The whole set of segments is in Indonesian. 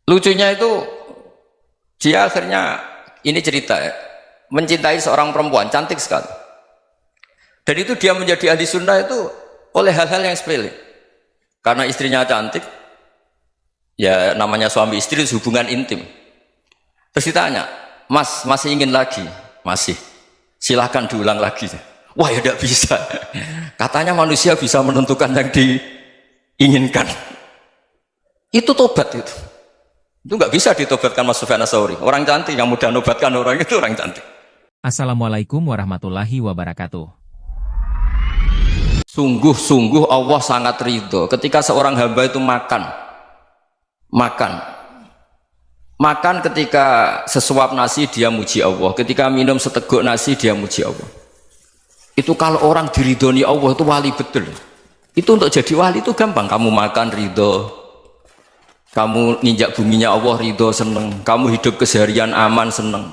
Lucunya itu dia akhirnya ini cerita ya, mencintai seorang perempuan cantik sekali. Dan itu dia menjadi ahli sunnah itu oleh hal-hal yang sepele. Karena istrinya cantik, ya namanya suami istri itu hubungan intim. Terus ditanya, Mas masih ingin lagi? Masih. Silahkan diulang lagi. Wah ya tidak bisa. Katanya manusia bisa menentukan yang diinginkan. Itu tobat itu. Itu nggak bisa ditobatkan Mas Sufyan Ats-Tsauri. Orang cantik yang mudah nobatkan orang itu orang cantik. Assalamualaikum warahmatullahi wabarakatuh. Sungguh-sungguh Allah sangat ridho ketika seorang hamba itu makan ketika sesuap nasi dia muji Allah, ketika minum seteguk nasi dia muji Allah. Itu kalau orang diridhoni Allah itu wali betul. Itu untuk jadi wali itu gampang. Kamu makan ridho, kamu nginjak buminya Allah ridho seneng, kamu hidup keseharian aman seneng.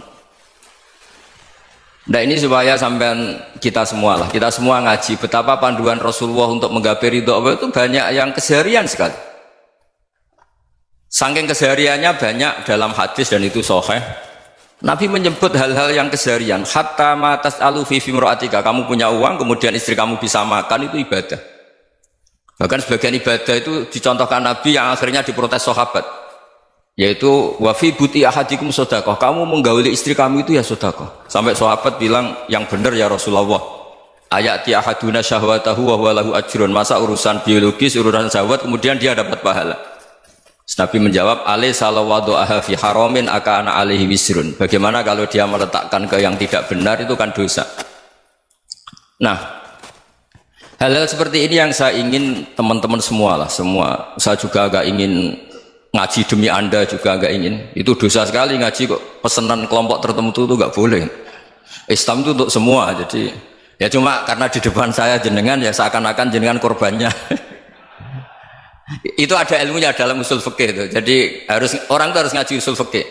Nah ini supaya sampean kita semua ngaji betapa panduan Rasulullah untuk menggapai ridho Allah itu banyak yang keseharian sekali. Saking kesehariannya banyak dalam hadis dan itu sahih. Nabi menyebut hal-hal yang keseharian. Hatta ma tas'alu fi imra'atika, kamu punya uang kemudian istri kamu bisa makan itu ibadah. Bahkan sebagian ibadah itu dicontohkan Nabi yang akhirnya diprotes sahabat, yaitu wa fi buti ahadikum sedekah, kamu menggauli istri kamu itu ya sedekah. Sampai sahabat bilang yang benar ya Rasulullah, ayati ahaduna syahwatahu wa huwa lahu ajrun, masa urusan biologis urusan syahwat kemudian dia dapat pahala. Nabi menjawab, alaysa lawadhu'aha fi haramin akana alaihi wisrun, bagaimana kalau dia meletakkan ke yang tidak benar itu kan dosa. Nah hal-hal seperti ini yang saya ingin teman-teman semua, saya juga agak ingin ngaji demi Anda juga agak ingin. Itu dosa sekali ngaji kok pesanan kelompok tertentu itu gak boleh. Islam itu untuk semua, jadi ya cuma karena di depan saya jenengan ya seakan-akan jenengan korbannya. Itu ada ilmunya dalam usul fikih itu. Jadi orang itu harus ngaji usul fikih.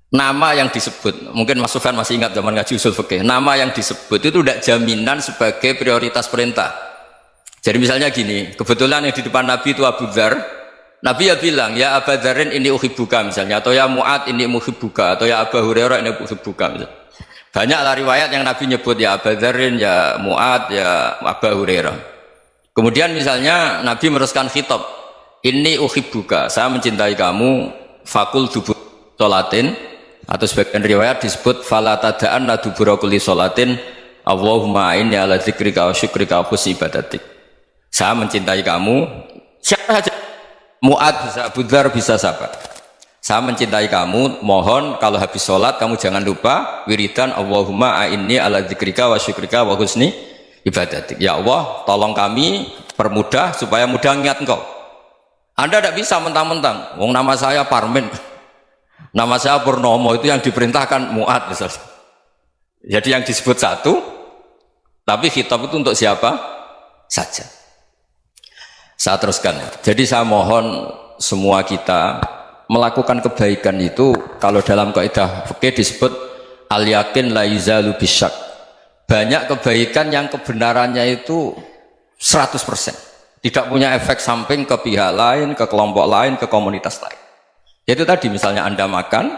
Nama yang disebut, mungkin Mas Sufyan masih ingat zaman ngaji usul fikih, nama yang disebut itu tidak jaminan sebagai prioritas perintah. Jadi misalnya gini, kebetulan yang di depan Nabi itu Abu Dzar, Nabi ya bilang, ya Aba Dzarin ini uhibbuka misalnya, atau ya Mu'ad ini uhibbuka, atau ya Aba Hurairah ini uhibbuka misalnya. Banyaklah riwayat yang Nabi nyebut ya Aba Dzarin, ya Mu'ad, ya Aba Hurairah. Kemudian misalnya Nabi meneruskan khitab, ini uhibbuka, saya mencintai kamu, fakul dubur sholatin, atau sebagian riwayat disebut fala tada'anna dubura kulli sholatin Allahumma inni ala dzikrika wa syukrika wa husni ibadatik. Saya mencintai kamu, siapa saja, Mu'ad bisa, Abu Dzar bisa siapa. Saya mencintai kamu, mohon kalau habis sholat kamu jangan lupa wiridan Allahumma inni ala dzikrika wa syukrika wa husni ibadatik. Ya Allah, tolong kami permudah supaya mudah ingat engkau. Anda tidak bisa mentang-mentang, wong nama saya Parmin, nama saya Purnomo, itu yang diperintahkan Mu'ad misalnya. Jadi yang disebut satu, tapi khitab itu untuk siapa saja. Saya teruskan. Jadi saya mohon semua kita melakukan kebaikan itu, kalau dalam kaidah fikih disebut al yakin la yuzalu bisyak. Banyak kebaikan yang kebenarannya itu 100%, tidak punya efek samping ke pihak lain, ke kelompok lain, ke komunitas lain. Yaitu tadi misalnya Anda makan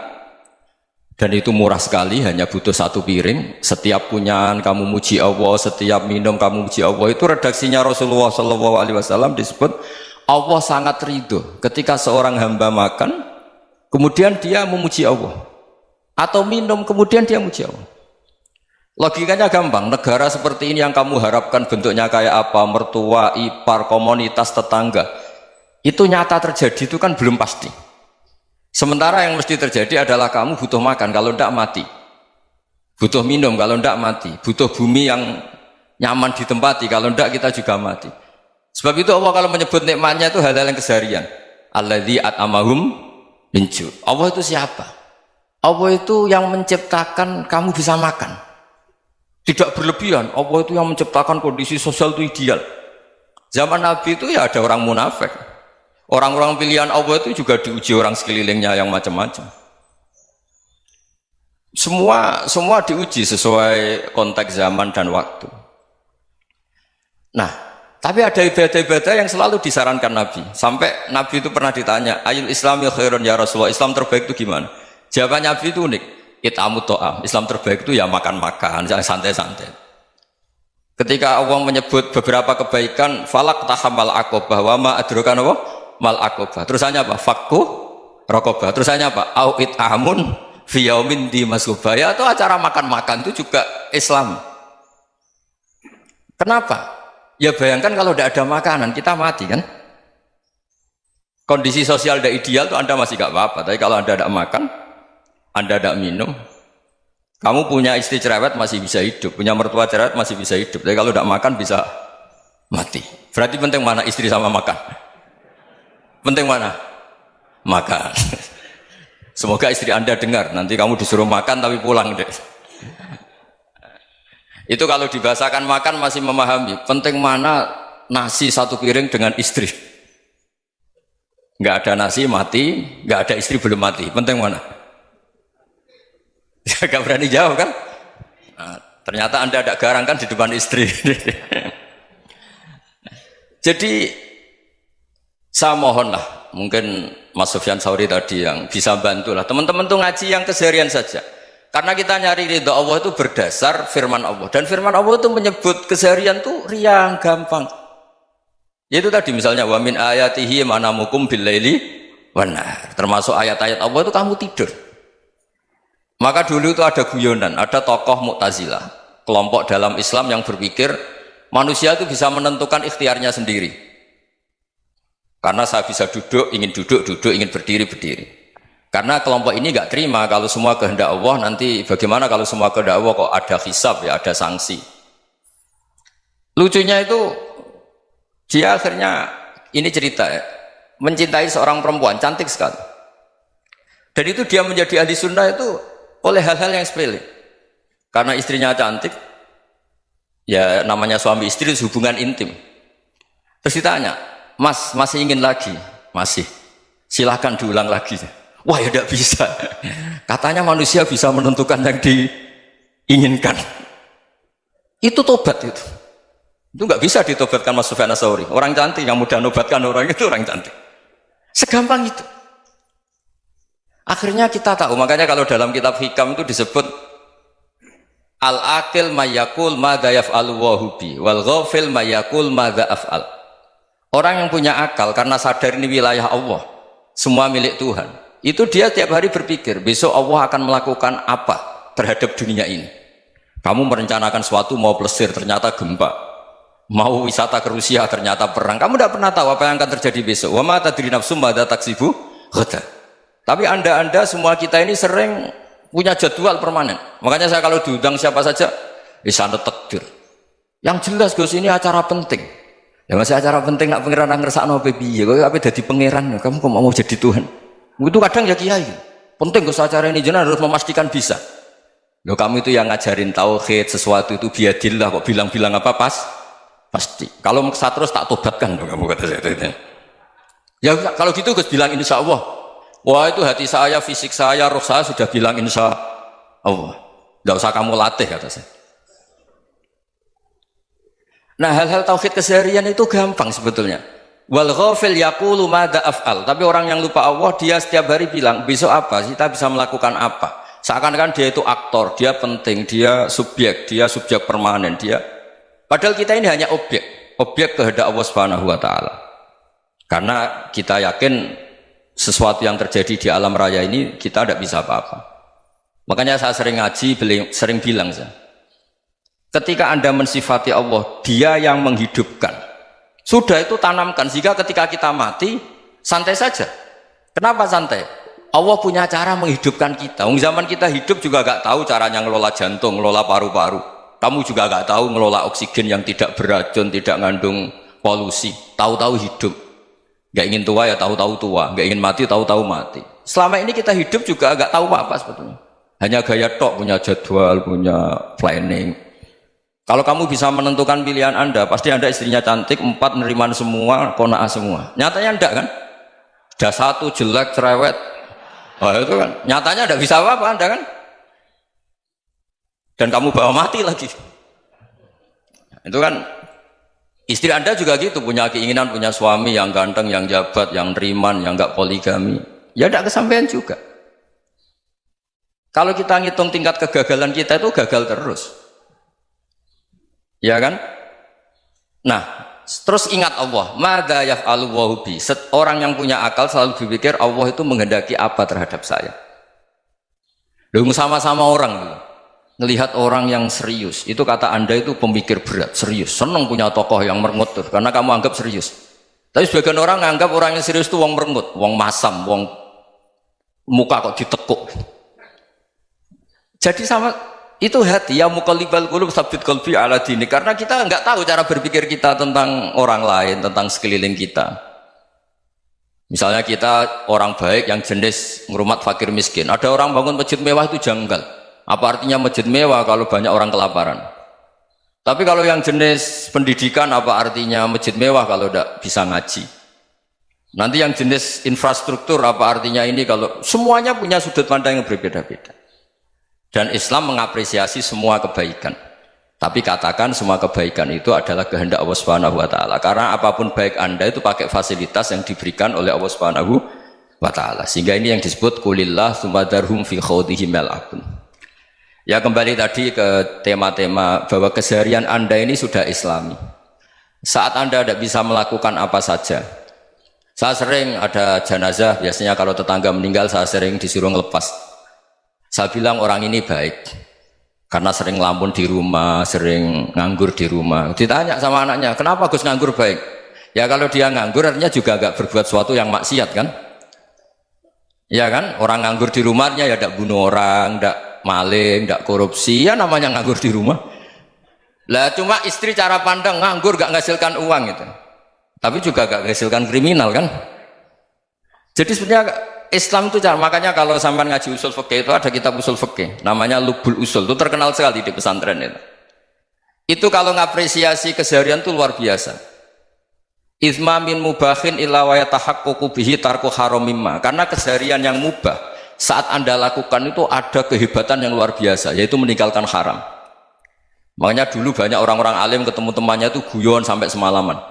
dan itu murah sekali, hanya butuh satu piring, setiap punyaan kamu muji Allah, setiap minum kamu muji Allah. Itu redaksinya Rasulullah SAW disebut Allah sangat ridho ketika seorang hamba makan kemudian dia memuji Allah, atau minum kemudian dia muji Allah. Logikanya gampang, negara seperti ini yang kamu harapkan bentuknya kayak apa, mertua, ipar, komunitas, tetangga, itu nyata terjadi itu kan belum pasti. Sementara yang mesti terjadi adalah kamu butuh makan, kalau tidak mati. Butuh minum, kalau tidak mati. Butuh bumi yang nyaman ditempati, kalau tidak kita juga mati. Sebab itu Allah kalau menyebut nikmatnya itu hal-hal yang keseharian. Alladzi at'amahum min ju'. Allah itu siapa? Allah itu yang menciptakan kamu bisa makan. Tidak berlebihan, Allah itu yang menciptakan kondisi sosial itu ideal. Zaman Nabi itu ya ada orang munafik. Orang-orang pilihan Allah itu juga diuji orang sekelilingnya yang macam-macam. Semua diuji sesuai konteks zaman dan waktu. Nah, Tapi ada ibadah-ibadah yang selalu disarankan Nabi. Sampai Nabi itu pernah ditanya, ayul islami khairun ya Rasulullah, Islam terbaik itu gimana? Jawaban Nabi itu unik. It'amut to'am. Islam terbaik itu ya makan-makan, jangan santai-santai. Ketika Allah menyebut beberapa kebaikan, falak tahamal akobah, wa ma adrokan apa? Mal akobah. Terusannya apa? Fakku rokobah. Terusannya apa? Au it'amun fiyaumin di masubaya. Atau acara makan-makan itu juga Islam. Kenapa? Ya bayangkan kalau tidak ada makanan, kita mati kan? Kondisi sosial tidak ideal itu Anda masih gak apa-apa. Tapi kalau Anda tidak makan, Anda tidak minum, kamu punya istri cerewet masih bisa hidup, punya mertua cerewet masih bisa hidup. Tapi kalau tidak makan bisa mati. Berarti penting mana istri sama makan? Penting mana? Makan. Semoga istri Anda dengar. Nanti kamu disuruh makan tapi pulang deh. Itu kalau dibahasakan makan masih memahami. Penting mana nasi satu piring dengan istri. Nggak ada nasi mati, nggak ada istri belum mati. Penting mana? Gak berani jawab kan? Nah, ternyata Anda ada garang kan di depan istri. Jadi saya mohonlah, mungkin Mas Sufyan Sauri tadi yang bisa bantulah. Teman-teman tuh ngaji yang keseharian saja. Karena kita nyari ridha Allah itu berdasar firman Allah. Dan firman Allah itu menyebut keseharian itu riang, gampang. Yaitu tadi misalnya wa min ayatihi manamukum billaili wan nahar. Termasuk ayat-ayat Allah itu kamu tidur. Maka dulu itu ada guyonan, ada tokoh Mu'tazilah, kelompok dalam Islam yang berpikir manusia itu bisa menentukan ikhtiarnya sendiri. Karena saya bisa duduk, ingin duduk, ingin berdiri, berdiri. Karena kelompok ini nggak terima kalau semua kehendak Allah, nanti bagaimana kalau semua kehendak Allah kok ada hisab ya, ada sanksi. Lucunya itu dia akhirnya ini cerita ya, mencintai seorang perempuan cantik sekali. Dan itu dia menjadi ahli sunnah itu oleh hal-hal yang sepele. Karena istrinya cantik, ya namanya suami istri itu hubungan intim. Terus ditanya, Mas masih ingin lagi? Masih. Silahkan diulang lagi. Wah ya tidak bisa. Katanya manusia bisa menentukan yang diinginkan. Itu tobat itu. Itu nggak bisa ditobatkan Mas Sufyan Ats-Tsauri. Orang cantik yang mudah nobatkan orang itu orang cantik. Segampang itu. Akhirnya kita tahu. Makanya kalau dalam kitab Hikam itu disebut al-akil mayyakul madza yaf'alu wa hubi wal ghafil mayyakul madza af'al. Orang yang punya akal karena sadar ini wilayah Allah, semua milik Tuhan. Itu dia tiap hari berpikir, besok Allah akan melakukan apa terhadap dunia ini. Kamu merencanakan suatu mau plesir, ternyata gempa. Mau wisata ke Rusia, ternyata perang. Kamu tidak pernah tahu apa yang akan terjadi besok. Wa ma tadri nafsum madza taksibu ghadan. Tapi anda semua kita ini sering punya jadwal permanen. Makanya saya kalau diundang siapa saja, sana takdir. Yang jelas Gus ini acara penting. Ya masih acara penting nak pangeran ngersakno piye? Kowe ape dadi pangeran? Kamu kok mau jadi Tuhan? Itu kadang ya kiai. Penting Gus acara ini jenengan harus memastikan bisa. Loh kamu itu yang ngajarin tauhid, sesuatu itu biadillah kok bilang-bilang apa pasti. Kalau maksa terus tak tobatkan kamu kata saya. Ya kalau gitu Gus bilang insya Allah. Wah itu hati saya, fisik saya, roh saya sudah bilang insya Allah. Tidak usah kamu latih kata saya. Nah hal-hal tauhid keseharian itu gampang sebetulnya. Wal ghafil yaqulu madza af'al. Tapi orang yang lupa Allah dia setiap hari bilang besok apa? Kita bisa melakukan apa? Seakan-akan dia itu aktor, dia penting, dia subjek permanen, dia. Padahal kita ini hanya objek kehendak Allah Subhanahu wa taala. Karena kita yakin sesuatu yang terjadi di alam raya ini kita tidak bisa apa-apa. Makanya saya sering ngaji, sering bilang saya. Ketika Anda mensifati Allah, Dia yang menghidupkan. Sudah itu tanamkan sehingga ketika kita mati santai saja. Kenapa santai? Allah punya cara menghidupkan kita. Zaman kita hidup juga gak tahu caranya ngelola jantung, ngelola paru-paru. Kamu juga gak tahu ngelola oksigen yang tidak beracun, tidak mengandung polusi. Tahu-tahu hidup. Gak ingin tua ya tahu-tahu tua, gak ingin mati tahu-tahu mati. Selama ini kita hidup juga gak tahu apa sebetulnya. Hanya gaya tok, punya jadwal, punya planning. Kalau kamu bisa menentukan pilihan Anda, pasti Anda istrinya cantik, 4 neriman semua, qanaah semua. Nyatanya enggak kan? Sudah 1 jelek, cerewet. Oh itu kan, nyatanya enggak bisa apa-apa Anda kan? Dan kamu bawa mati lagi. Itu kan Istri Anda juga gitu, punya keinginan punya suami yang ganteng, yang jabat, yang riman, yang enggak poligami. Ya tidak kesampaian juga. Kalau kita ngitung tingkat kegagalan kita itu gagal terus. Ya kan? Nah, terus ingat Allah, madza yaf'alu wa bi. Orang yang punya akal selalu berpikir Allah itu menghendaki apa terhadap saya. Loh, sama-sama orang gitu. Ngelihat orang yang serius, itu kata Anda itu pemikir berat, serius, senang punya tokoh yang merengut tuh, karena kamu anggap serius. Tapi sebagian orang anggap orang yang serius itu wong merengut, wong masam, wong muka kok ditekuk. Jadi sama itu hati ya muqallibal qulub tsabbit qalbi ala dini, karena kita nggak tahu cara berpikir kita tentang orang lain, tentang sekeliling kita. Misalnya kita orang baik yang jenis ngrumat fakir miskin, ada orang bangun masjid mewah itu janggal. Apa artinya masjid mewah kalau banyak orang kelaparan? Tapi kalau yang jenis pendidikan, apa artinya masjid mewah kalau tidak bisa ngaji? Nanti yang jenis infrastruktur, apa artinya ini kalau semuanya punya sudut pandang yang berbeda-beda. Dan Islam mengapresiasi semua kebaikan. Tapi katakan semua kebaikan itu adalah kehendak Allah Subhanahu wa taala. Karena apapun baik Anda itu pakai fasilitas yang diberikan oleh Allah Subhanahu wa taala. Sehingga ini yang disebut qulillah tsumma darhum fi khawdihim yal'abun. Ya kembali tadi ke tema-tema bahwa keseharian Anda ini sudah Islami. Saat Anda tidak bisa melakukan apa saja. Saya sering ada jenazah, biasanya kalau tetangga meninggal saya sering disuruh ngelepas. Saya bilang orang ini baik. Karena sering lamun di rumah, sering nganggur di rumah. Ditanya sama anaknya, kenapa Gus nganggur baik? Ya kalau dia nganggur artinya juga agak berbuat sesuatu yang maksiat kan? Ya kan? Orang nganggur di rumahnya ya tidak bunuh orang, tidak maling, tidak korupsi, ya namanya nganggur di rumah. Lah cuma istri cara pandang nganggur gak menghasilkan uang itu, tapi juga gak menghasilkan kriminal kan. Jadi sebenarnya Islam itu cara, makanya kalau sampai ngaji usul fikih itu ada kitab usul fikih namanya Lubul Usul, itu terkenal sekali di pesantren itu. Itu kalau ngapresiasi keseharian itu luar biasa. Izma min mubahin illa wa yatahaqququ bihi tarku haramimma, karena keseharian yang mubah saat Anda lakukan itu ada kehebatan yang luar biasa, yaitu meninggalkan haram. Makanya dulu banyak orang-orang alim ketemu temannya itu guyon sampai semalaman.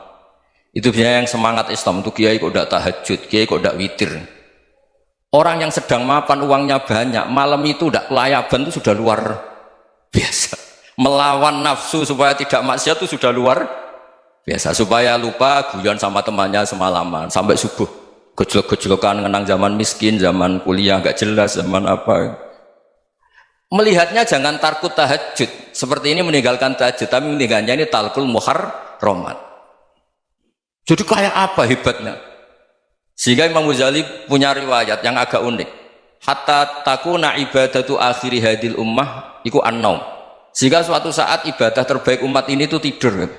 Itu biasanya yang semangat Islam itu kiai kok tidak tahajud, kiai kok tidak witir. Orang yang sedang mapan uangnya banyak, malam itu tidak kelayaban itu sudah luar biasa. Melawan nafsu supaya tidak maksiat itu sudah luar biasa. Supaya lupa guyon sama temannya semalaman sampai subuh. Gejolak-gejolokan mengenang zaman miskin, zaman kuliah gak jelas, zaman apa. Melihatnya jangan tarkut tahajud. Seperti ini meninggalkan tahajud, tapi meninggalnya ini talkul muharramat. Jadi kayak apa hebatnya? Sehingga Imam Ghazali punya riwayat yang agak unik. Hatta takuna ibadatu akhiri hadil ummah iku an-naum. Sehingga suatu saat ibadah terbaik umat ini itu tidur.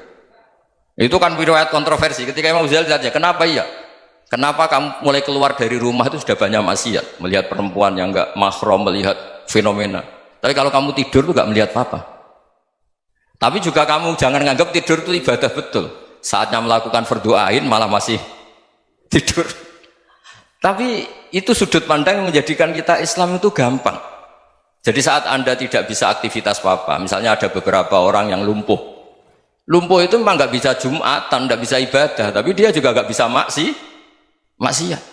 Itu kan riwayat kontroversi. Ketika Imam Ghazali tanya, kenapa iya? Kenapa kamu mulai keluar dari rumah itu sudah banyak maksiat, melihat perempuan yang enggak mahram, melihat fenomena. Tapi kalau kamu tidur itu enggak melihat apa. Tapi juga kamu jangan nganggap tidur itu ibadah betul. Saatnya melakukan fardu ain malah masih tidur. Tapi itu sudut pandang yang menjadikan kita Islam itu gampang. Jadi saat Anda tidak bisa aktivitas apa, misalnya ada beberapa orang yang lumpuh. Lumpuh itu memang nggak bisa Jumatan, nggak bisa ibadah, tapi dia juga nggak bisa maksiat.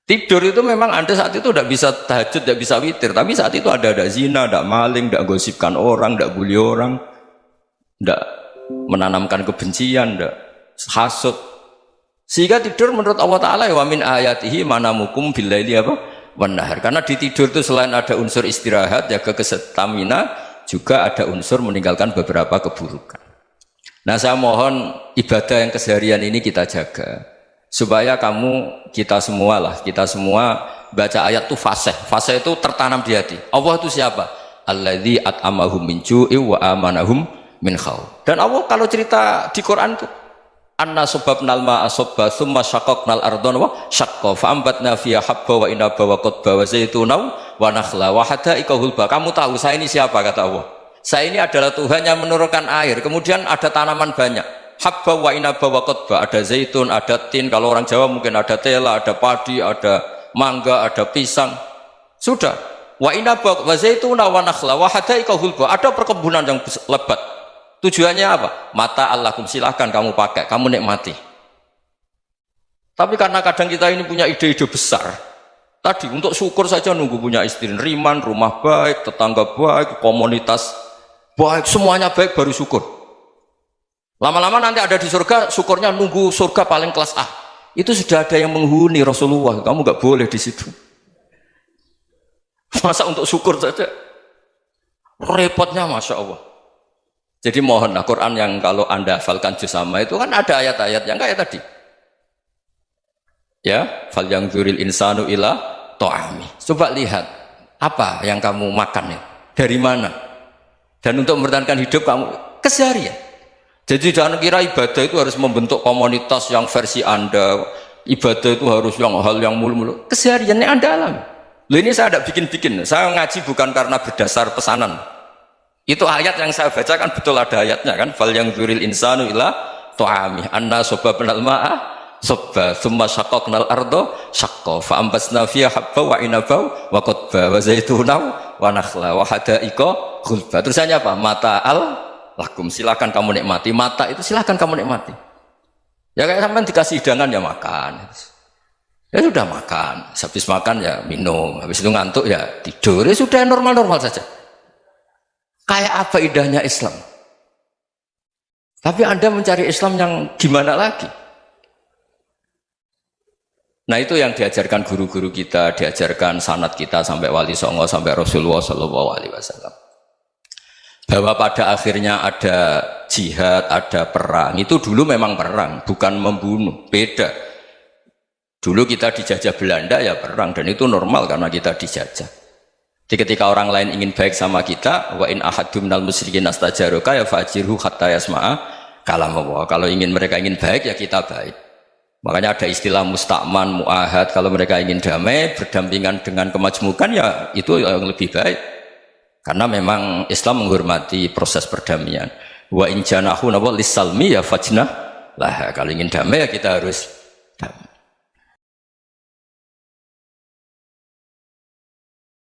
Tidur itu memang Anda saat itu tidak bisa tahajud, tidak bisa witir, tapi saat itu ada zina, ada maling, tidak gosipkan orang, tidak bully orang, tidak menanamkan kebencian, tidak hasud. Sehingga tidur menurut Allah Ta'ala wa min ayatihi manamukum billaili apa? Wan-nahar. Karena di tidur itu selain ada unsur istirahat, jaga kestamina, juga ada unsur meninggalkan beberapa keburukan. Nah saya mohon ibadah yang keseharian ini kita jaga supaya kita semua baca ayat itu fasih itu tertanam di hati. Allah itu siapa? Alladzi at'amahum min ju'i wa amanahum min khauf. Dan Allah kalau cerita di Quran itu anna sababnal ma'a sabba tsumma syaqqaqnal ardha wa syaqqa fa ambatna fiha habba wa inaba wa qadba wa zaituna wa nakhla wa hada'iqa hulba. Kamu tahu saya ini siapa kata Allah? Saya ini adalah Tuhan yang menurunkan air, kemudian ada tanaman banyak. Habba wa inaba wa qadba, ada zaitun, ada tin, kalau orang Jawa mungkin ada tela, ada padi, ada mangga, ada pisang. Sudah. Wa inaba wa zaituna wa nakhla wa hada'iqa hulba, ada perkebunan yang lebat. Tujuannya apa? Mata Allahkum, silahkan kamu pakai, kamu nikmati. Tapi karena kadang kita ini punya ide-ide besar. Tadi untuk syukur saja nunggu punya istri riman, rumah baik, tetangga baik, komunitas baik, semuanya baik baru syukur. Lama-lama nanti ada di surga, syukurnya nunggu surga paling kelas A. Itu sudah ada yang menghuni Rasulullah, kamu nggak boleh di situ. Masa untuk syukur saja? Repotnya Masya Allah. Jadi mohonlah Quran yang kalau Anda hafalkan juz sama itu kan ada ayat-ayat yang kayak tadi. Ya, fal yang dzuril insanu ila ta'ami. Coba lihat apa yang kamu makan ya, dari mana? Dan untuk mempertahankan hidup kamu keseharian. Jadi jangan kira ibadah itu harus membentuk komunitas yang versi Anda. Ibadah itu harus yang hal yang mulu-mulu. Kesehariannya Anda alami. Loh ini saya tidak bikin-bikin. Saya ngaji bukan karena berdasar pesanan. Itu ayat yang saya baca kan betul ada ayatnya kan. Fal yang dzuril insanu ila ta'ami. Anna sobabnal ma'ah sobba thumma syaqaqnal ardo syaqqa fa ambasna fiha habba wa inaba wa qadba wa zaituna wa nakhla wa hadaika ghulba. Terusannya apa? Mata'al lakum, silakan kamu nikmati. Mata itu silakan kamu nikmati. Ya kayak sampean dikasih hidangan ya makan. Ya sudah makan, habis makan ya minum, habis itu ngantuk ya tidur. Ya sudah normal-normal saja. Kayak apa indahnya Islam. Tapi Anda mencari Islam yang gimana lagi? Nah itu yang diajarkan guru-guru kita, diajarkan sanad kita sampai Wali Songo, sampai Rasulullah SAW. Bahwa pada akhirnya ada jihad, ada perang. Itu dulu memang perang, bukan membunuh, beda. Dulu kita dijajah Belanda ya perang, dan itu normal karena kita dijajah. Jadi ketika orang lain ingin baik sama kita, wa in ahadum minal musyrikin astajaruka ya fajirhu hatta yasma'a kalam Allah. Kalau mereka ingin baik ya kita baik. Makanya ada istilah musta'man, mu'ahad. Kalau mereka ingin damai, berdampingan dengan kemajmukan ya itu yang lebih baik. Karena memang Islam menghormati proses perdamaian. Wa in janahu lis-salmi ya fajnah lah. Kalau ingin damai ya kita harus damai.